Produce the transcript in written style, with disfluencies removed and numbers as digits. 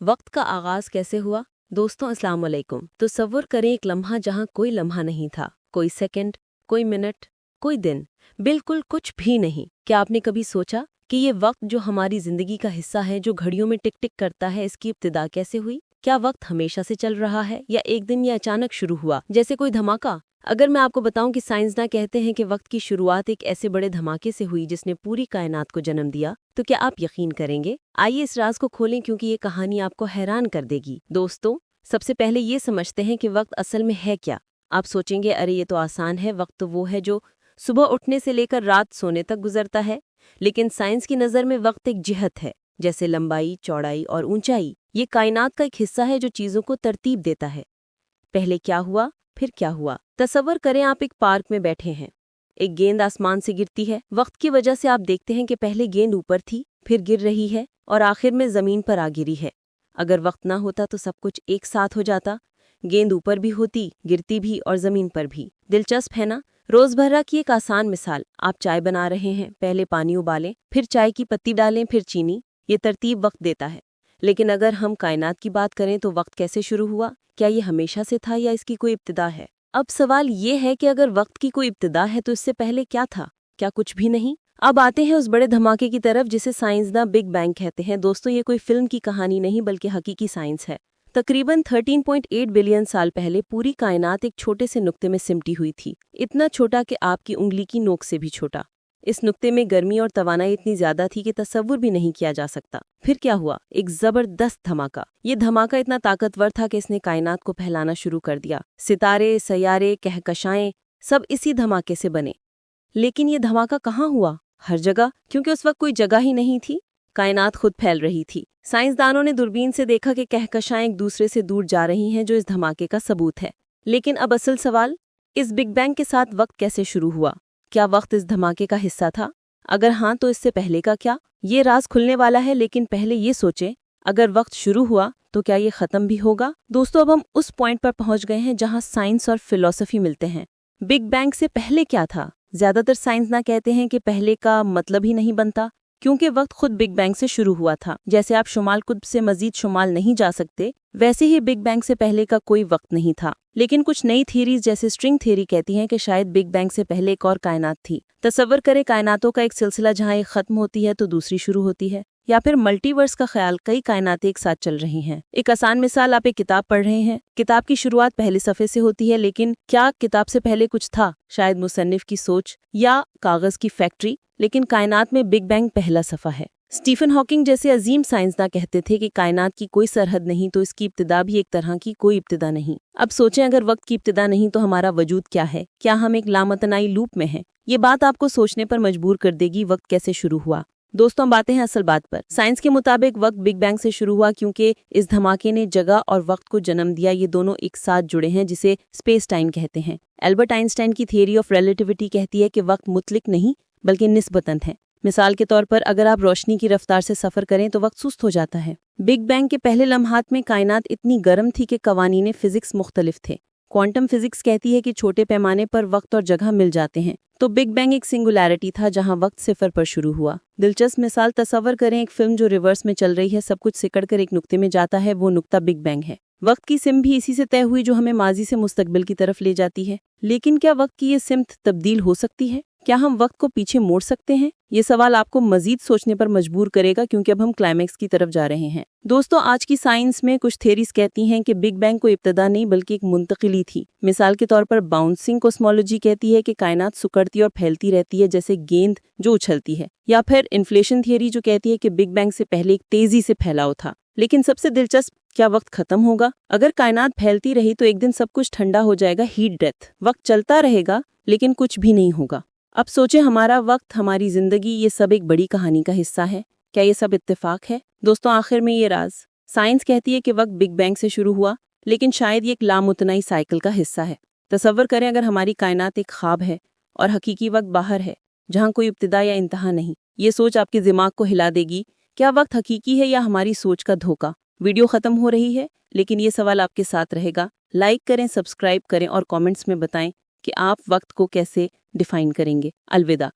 वक्त का आगाज कैसे हुआ? दोस्तों अस्सलाम वालेकुम। तसव्वुर करें एक लम्हा जहां कोई लम्हा नहीं था, कोई सेकंड, कोई मिनट, कोई दिन, बिल्कुल कुछ भी नहीं। क्या आपने कभी सोचा कि ये वक्त जो हमारी जिंदगी का हिस्सा है, जो घड़ियों में टिक टिक करता है, इसकी इब्तिदा कैसे हुई? क्या वक्त हमेशा से चल रहा है या एक दिन ये अचानक शुरू हुआ जैसे कोई धमाका? अगर मैं आपको बताऊं कि साइंसदान कहते हैं कि वक्त की शुरुआत एक ऐसे बड़े धमाके से हुई जिसने पूरी कायनात को जन्म दिया, तो क्या आप यकीन करेंगे? आइए इस राज को खोलें क्योंकि ये कहानी आपको हैरान कर देगी। दोस्तों, सबसे पहले ये समझते हैं कि वक्त असल में है क्या। आप सोचेंगे अरे ये तो आसान है, वक्त तो वो है जो सुबह उठने से लेकर रात सोने तक गुजरता है। लेकिन साइंस की नज़र में वक्त एक जिहत है, जैसे लंबाई, चौड़ाई और ऊंचाई। ये कायनात का एक हिस्सा है जो चीज़ों को तरतीब देता है। पहले क्या हुआ, फिर क्या हुआ? तसव्वुर करें आप एक पार्क में बैठे हैं, एक गेंद आसमान से गिरती है। वक्त की वजह से आप देखते हैं कि पहले गेंद ऊपर थी, फिर गिर रही है और आखिर में जमीन पर आ गिरी है। अगर वक्त ना होता तो सब कुछ एक साथ हो जाता, गेंद ऊपर भी होती, गिरती भी और जमीन पर भी। दिलचस्प है ना? रोजमर्रा की एक आसान मिसाल, आप चाय बना रहे हैं, पहले पानी उबालें, फिर चाय की पत्ती डालें, फिर चीनी। ये तरतीब वक्त देता है। लेकिन अगर हम कायनात की बात करें तो वक्त कैसे शुरू हुआ? क्या ये हमेशा से था या इसकी कोई इब्तिदा है? अब सवाल ये है कि अगर वक्त की कोई इब्तिदा है तो इससे पहले क्या था? क्या कुछ भी नहीं? अब आते हैं उस बड़े धमाके की तरफ जिसे साइंसदान बिग बैंग कहते हैं। दोस्तों, ये कोई फिल्म की कहानी नहीं बल्कि हकीकी साइंस है। तकरीबन 13.8 बिलियन साल पहले पूरी कायनात एक छोटे से नुक्ते में सिमटी हुई थी। इतना छोटा कि आपकी उंगली की नोक से भी छोटा। इस नुक्ते में गर्मी और तवानाई इतनी ज्यादा थी कि तसव्वुर भी नहीं किया जा सकता। फिर क्या हुआ? एक जबरदस्त धमाका। ये धमाका इतना ताकतवर था कि इसने कायनात को फैलाना शुरू कर दिया। सितारे, सैयारे, कहकशाएं सब इसी धमाके से बने। लेकिन ये धमाका कहाँ हुआ? हर जगह, क्योंकि उस वक्त कोई जगह ही नहीं थी। कायनात खुद फैल रही थी। साइंसदानों ने दूरबीन से देखा कि कहकशाएं एक दूसरे से दूर जा रही हैं, जो इस धमाके का सबूत है। लेकिन अब असल सवाल, इस बिग बैंग के साथ वक्त कैसे शुरू हुआ? क्या वक्त इस धमाके का हिस्सा था? अगर हाँ, तो इससे पहले का क्या? ये राज खुलने वाला है, लेकिन पहले ये सोचें, अगर वक्त शुरू हुआ तो क्या ये खत्म भी होगा? दोस्तों, अब हम उस पॉइंट पर पहुंच गए हैं जहां साइंस और फिलॉसफी मिलते हैं। बिग बैंग से पहले क्या था? ज्यादातर साइंसदान कहते हैं कि पहले का मतलब ही नहीं बनता, क्योंकि वक्त खुद बिग बैंग से शुरू हुआ था। जैसे आप शुमाल कुतुब से मजीद शुमाल नहीं जा सकते, वैसे ही बिग बैंग से पहले का कोई वक्त नहीं था। लेकिन कुछ नई थ्योरीज जैसे स्ट्रिंग थ्योरी कहती हैं कि शायद बिग बैंग से पहले एक और कायनात थी। तसव्वुर करें कायनातों का एक सिलसिला जहां एक खत्म होती है तो दूसरी शुरू होती है। या फिर मल्टीवर्स का ख्याल, कई कायनातें एक साथ चल रही हैं। एक आसान मिसाल, आप एक किताब पढ़ रहे हैं। किताब की शुरुआत पहले सफ़े से होती है, लेकिन क्या किताब से पहले कुछ था? शायद मुसन्निफ की सोच या कागज की फैक्ट्री। लेकिन कायनात में बिग बैंग पहला सफ़ा है। स्टीफन हॉकिंग जैसे अजीम साइंसदान कहते थे कि कायनात की कोई सरहद नहीं, तो इसकी इब्तिदा भी एक तरह की कोई इब्तिदा नहीं। अब सोचें, अगर वक्त की इब्तिदा नहीं तो हमारा वजूद क्या है? क्या हम एक लामतनाई लूप में हैं? ये बात आपको सोचने पर मजबूर कर देगी, वक्त कैसे शुरू हुआ। दोस्तों, हम बातें हैं असल बात पर। साइंस के मुताबिक वक्त बिग बैंग से शुरू हुआ क्योंकि इस धमाके ने जगह और वक्त को जन्म दिया। ये दोनों एक साथ जुड़े हैं, जिसे स्पेस टाइम कहते हैं। एल्बर्ट आइंस्टाइन की थियरी ऑफ रिलेटिविटी कहती है कि वक्त मुतलिक नहीं बल्कि निस्बतन है। मिसाल के तौर पर, अगर आप रोशनी की रफ्तार से सफर करें तो वक्त सुस्त हो जाता है। बिग बैंग के पहले लम्हात में कायनात इतनी गर्म थी कि कवानीने फिजिक्स मुख्तलिफ थे। क्वांटम फिजिक्स कहती है कि छोटे पैमाने पर वक्त और जगह मिल जाते हैं। तो बिग बैंग एक सिंगुलैरिटी था जहां वक्त सिफर पर शुरू हुआ। दिलचस्प मिसाल, तसव्वुर करें एक फिल्म जो रिवर्स में चल रही है, सब कुछ सिकड़कर एक नुक्ते में जाता है, वो नुक्ता बिग बैंग है। वक्त की सिम भी इसी से तय हुई जो हमें माजी से मुस्तकबिल की तरफ ले जाती है। लेकिन क्या वक्त की ये सिमत तब्दील हो सकती है? क्या हम वक्त को पीछे मोड़ सकते हैं? ये सवाल आपको मजीद सोचने पर मजबूर करेगा, क्योंकि अब हम क्लाइमैक्स की तरफ जा रहे हैं। दोस्तों, आज की साइंस में कुछ थ्योरीज कहती हैं कि बिग बैंग को इब्तिदा नहीं बल्कि एक मुंतकिली थी। मिसाल के तौर पर बाउंसिंग कॉस्मोलॉजी कहती है कि कायनात सिकुड़ती और फैलती रहती है जैसे गेंद जो उछलती है। या फिर इन्फ्लेशन थियरी जो कहती है कि बिग बैंग से पहले एक तेजी से फैलाव था। लेकिन सबसे दिलचस्प, क्या वक्त खत्म होगा? अगर कायनात फैलती रही तो एक दिन सब कुछ ठंडा हो जाएगा, हीट डेथ। वक्त चलता रहेगा लेकिन कुछ भी नहीं होगा। अब सोचें, हमारा वक्त, हमारी जिंदगी, ये सब एक बड़ी कहानी का हिस्सा है। क्या ये सब इत्तेफाक है? दोस्तों, आखिर में ये राज, साइंस कहती है कि वक्त बिग बैंग से शुरू हुआ, लेकिन शायद ये एक लामुतनाई साइकिल का हिस्सा है। तसव्वुर करें अगर हमारी कायनात एक ख्वाब है और हकीकी वक्त बाहर है, जहाँ कोई इब्तिदा या इंतहा नहीं। ये सोच आपके दिमाग को हिला देगी। क्या वक्त हकीकी है या हमारी सोच का धोखा? वीडियो खत्म हो रही है, लेकिन ये सवाल आपके साथ रहेगा। लाइक करें, सब्सक्राइब करें और कमेंट्स में बताएं कि आप वक्त को कैसे डिफाइन करेंगे। अलविदा।